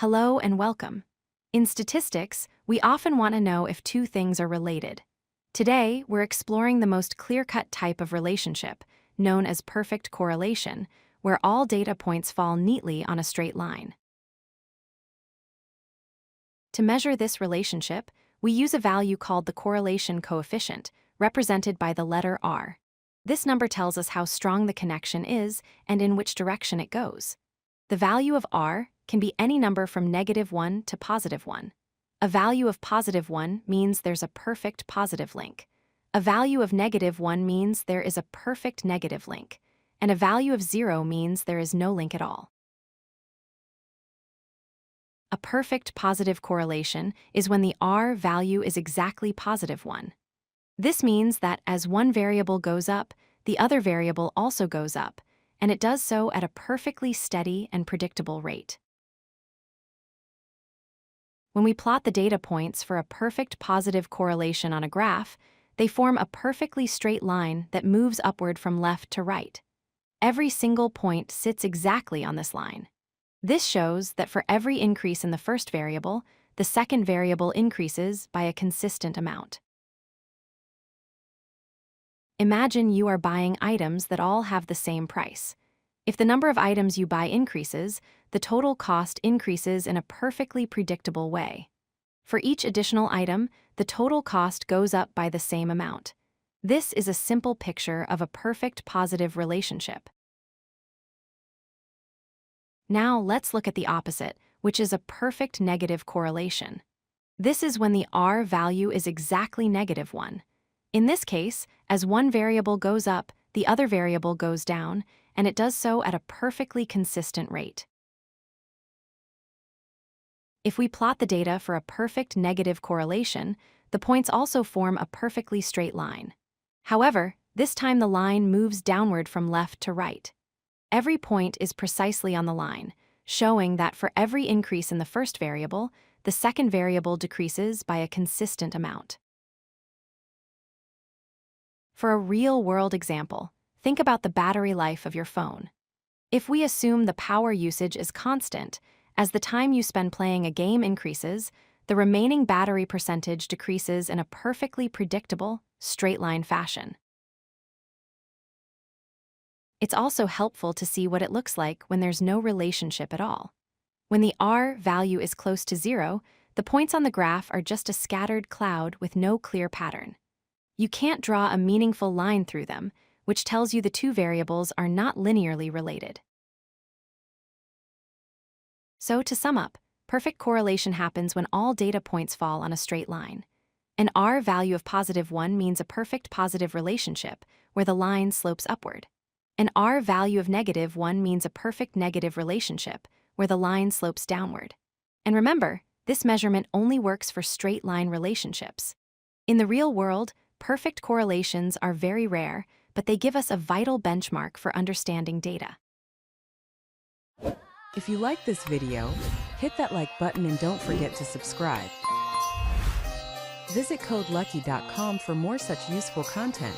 Hello and welcome. In statistics, we often want to know if two things are related. Today, we're exploring the most clear-cut type of relationship, known as perfect correlation, where all data points fall neatly on a straight line. To measure this relationship, we use a value called the correlation coefficient, represented by the letter R. This number tells us how strong the connection is and in which direction it goes. The value of R can be any number from -1 to +1. A value of +1 means there's a perfect positive link. A value of -1 means there is a perfect negative link. And a value of 0 means there is no link at all. A perfect positive correlation is when the R value is exactly +1. This means that as one variable goes up, the other variable also goes up, and it does so at a perfectly steady and predictable rate. When we plot the data points for a perfect positive correlation on a graph, they form a perfectly straight line that moves upward from left to right. Every single point sits exactly on this line. This shows that for every increase in the first variable, the second variable increases by a consistent amount. Imagine you are buying items that all have the same price. If the number of items you buy increases, the total cost increases in a perfectly predictable way. For each additional item, the total cost goes up by the same amount. This is a simple picture of a perfect positive relationship. Now let's look at the opposite, which is a perfect negative correlation. This is when the R value is exactly -1. In this case, as one variable goes up, the other variable goes down, and it does so at a perfectly consistent rate. If we plot the data for a perfect negative correlation, the points also form a perfectly straight line. However, this time the line moves downward from left to right. Every point is precisely on the line, showing that for every increase in the first variable, the second variable decreases by a consistent amount. For a real-world example, think about the battery life of your phone. If we assume the power usage is constant, as the time you spend playing a game increases, the remaining battery percentage decreases in a perfectly predictable, straight-line fashion. It's also helpful to see what it looks like when there's no relationship at all. When the R value is close to 0, the points on the graph are just a scattered cloud with no clear pattern. You can't draw a meaningful line through them, which tells you the two variables are not linearly related. So to sum up, perfect correlation happens when all data points fall on a straight line. An R value of +1 means a perfect positive relationship, where the line slopes upward. An R value of -1 means a perfect negative relationship, where the line slopes downward. And remember, this measurement only works for straight-line relationships. In the real world, perfect correlations are very rare, but they give us a vital benchmark for understanding data. If you like this video, hit that like button and don't forget to subscribe. Visit codelucky.com for more such useful content.